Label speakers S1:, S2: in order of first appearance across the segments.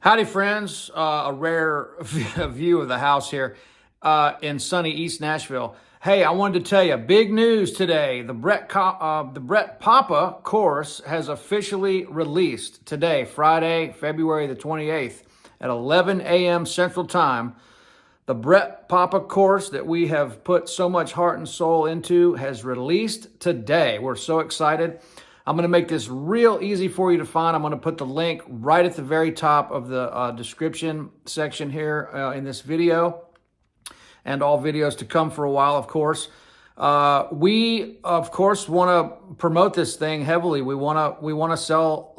S1: Howdy, friends. A rare view of the house here in sunny East Nashville. Hey, I wanted to tell you, big news today. The Brett Papa course has officially released today, Friday, February the 28th at 11 a.m. Central Time. The Brett Papa course that we have put so much heart and soul into has released today. We're so excited. I'm going to make this real easy for you to find. I'm going to put the link right at the very top of the description section here in this video, and all videos to come for a while, of course. We, of course, want to promote this thing heavily. We want to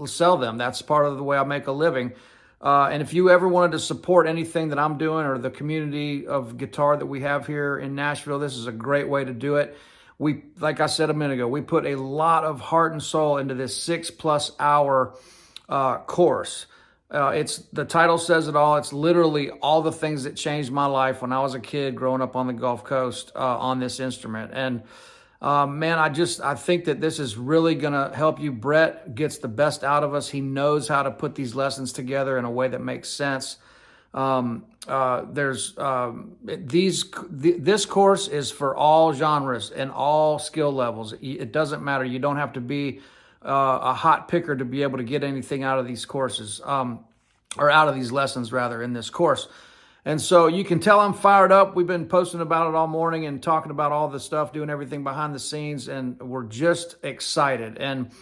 S1: sell them. That's part of the way I make a living. And if you ever wanted to support anything that I'm doing or the community of guitar that we have here in Nashville, this is a great way to do it. We, like I said a minute ago, we put a lot of heart and soul into this 6+ hour course. The title says it all. It's literally all the things that changed my life when I was a kid growing up on the Gulf Coast on this instrument. And man, I think that this is really going to help you. Brett gets the best out of us. He knows how to put these lessons together in a way that makes sense. This course is for all genres and all skill levels. It doesn't matter. You don't have to be a hot picker to be able to get anything out of these courses, or out of these lessons rather, in this course. And so you can tell I'm fired up. We've been posting about it all morning and talking about all the stuff, doing everything behind the scenes, and we're just excited. And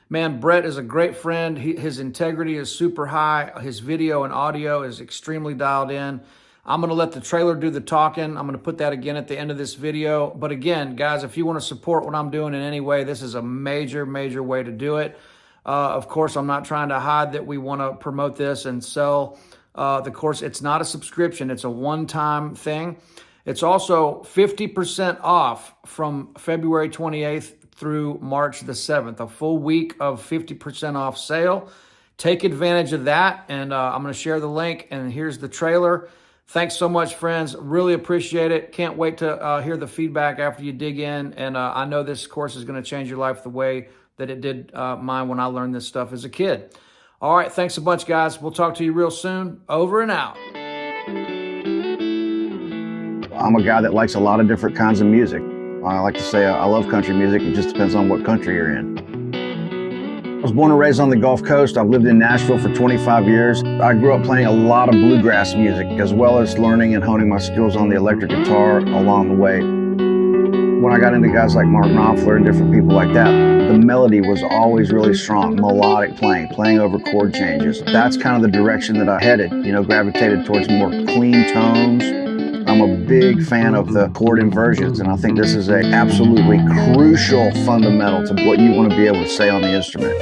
S1: man, Brett is a great friend. His integrity is super high. His video and audio is extremely dialed in. I'm going to let the trailer do the talking. I'm going to put that again at the end of this video. But again, guys, if you want to support what I'm doing in any way, this is a major, major way to do it. Of course, I'm not trying to hide that we want to promote this and sell the course. It's not a subscription. It's a one-time thing. It's also 50% off from February 28th through March the 7th, a full week of 50% off sale. Take advantage of that, and I'm going to share the link, and here's the trailer. Thanks so much, friends. Really appreciate it. Can't wait to hear the feedback after you dig in, and I know this course is going to change your life the way that it did mine when I learned this stuff as a kid. All right, thanks a bunch, guys. We'll talk to you real soon. Over and out.
S2: I'm a guy that likes a lot of different kinds of music. I like to say I love country music. It just depends on what country you're in. I was born and raised on the Gulf Coast. I've lived in Nashville for 25 years. I grew up playing a lot of bluegrass music, as well as learning and honing my skills on the electric guitar along the way. When I got into guys like Mark Knopfler and different people like that, the melody was always really strong, melodic playing over chord changes. That's kind of the direction that I headed, gravitated towards more clean tones. I'm a big fan of the chord inversions, and I think this is an absolutely crucial fundamental to what you want to be able to say on the instrument.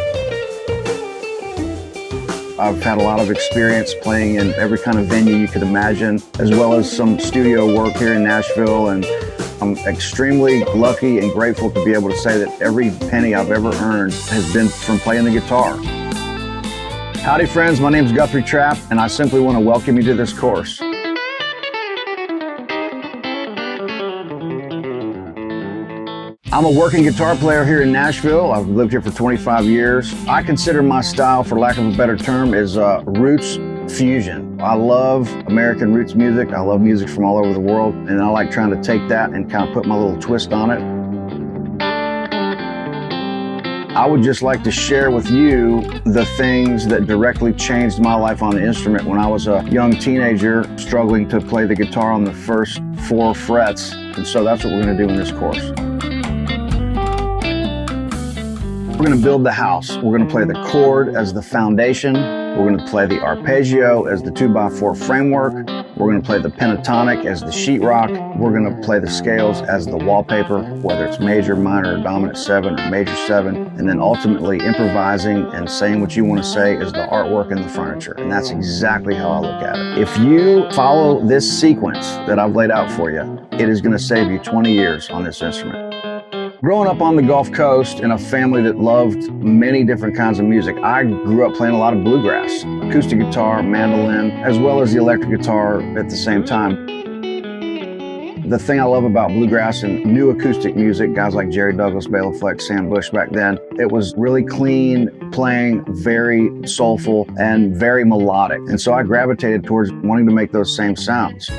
S2: I've had a lot of experience playing in every kind of venue you could imagine, as well as some studio work here in Nashville, and I'm extremely lucky and grateful to be able to say that every penny I've ever earned has been from playing the guitar. Howdy, friends. My name's Guthrie Trapp, and I simply want to welcome you to this course. I'm a working guitar player here in Nashville. I've lived here for 25 years. I consider my style, for lack of a better term, is roots fusion. I love American roots music. I love music from all over the world, and I like trying to take that and kind of put my little twist on it. I would just like to share with you the things that directly changed my life on the instrument when I was a young teenager struggling to play the guitar on the first 4 frets. And so that's what we're going to do in this course. We're going to build the house. We're going to play the chord as the foundation. We're going to play the arpeggio as the 2x4 framework. We're going to play the pentatonic as the sheetrock. We're going to play the scales as the wallpaper, whether it's major, minor, or dominant 7 or major 7. And then ultimately improvising and saying what you want to say is the artwork and the furniture. And that's exactly how I look at it. If you follow this sequence that I've laid out for you, it is going to save you 20 years on this instrument. Growing up on the Gulf Coast in a family that loved many different kinds of music, I grew up playing a lot of bluegrass, acoustic guitar, mandolin, as well as the electric guitar at the same time. The thing I love about bluegrass and new acoustic music, guys like Jerry Douglas, Bela Fleck, Sam Bush back then, it was really clean playing, very soulful and very melodic. And so I gravitated towards wanting to make those same sounds.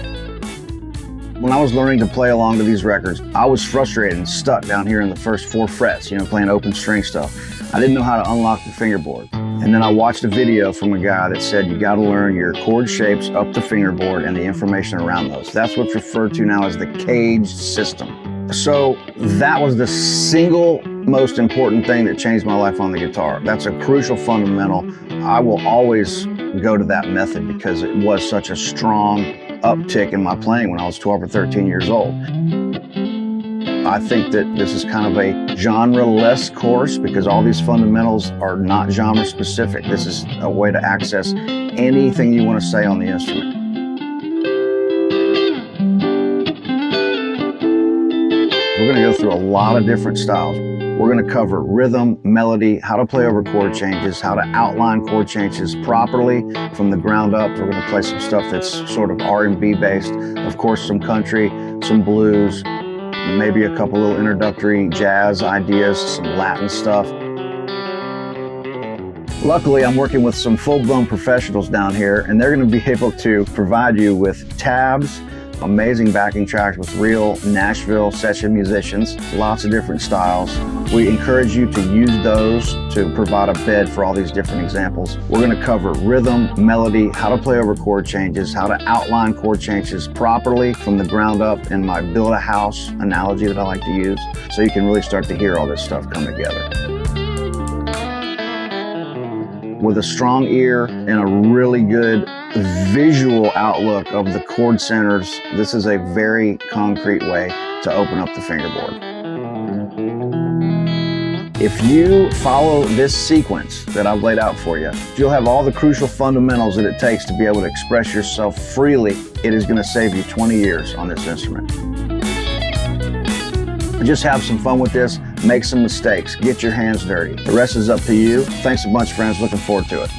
S2: When I was learning to play along to these records, I was frustrated and stuck down here in the first 4 frets, playing open string stuff. I didn't know how to unlock the fingerboard. And then I watched a video from a guy that said you got to learn your chord shapes up the fingerboard and the information around those. That's what's referred to now as the caged system. So that was the single most important thing that changed my life on the guitar. That's a crucial fundamental. I will always go to that method because it was such a strong uptick in my playing when I was 12 or 13 years old. I think that this is kind of a genre-less course because all these fundamentals are not genre specific. This is a way to access anything you want to say on the instrument. We're going to go through a lot of different styles. We're going to cover rhythm, melody, how to play over chord changes, how to outline chord changes properly from the ground up. We're going to play some stuff that's sort of R&B based. Of course, some country, some blues, maybe a couple little introductory jazz ideas, some Latin stuff. Luckily, I'm working with some full-blown professionals down here, and they're going to be able to provide you with tabs, amazing backing tracks with real Nashville session musicians, lots of different styles. We encourage you to use those to provide a bed for all these different examples. We're going to cover rhythm, melody, how to play over chord changes, how to outline chord changes properly from the ground up in my build a house analogy that I like to use, so you can really start to hear all this stuff come together. With a strong ear and a really good visual outlook of the chord centers, this is a very concrete way to open up the fingerboard. If you follow this sequence that I've laid out for you, you'll have all the crucial fundamentals that it takes to be able to express yourself freely. It is going to save you 20 years on this instrument. Just have some fun with this, make some mistakes, get your hands dirty. The rest is up to you. Thanks a bunch, friends. Looking forward to it.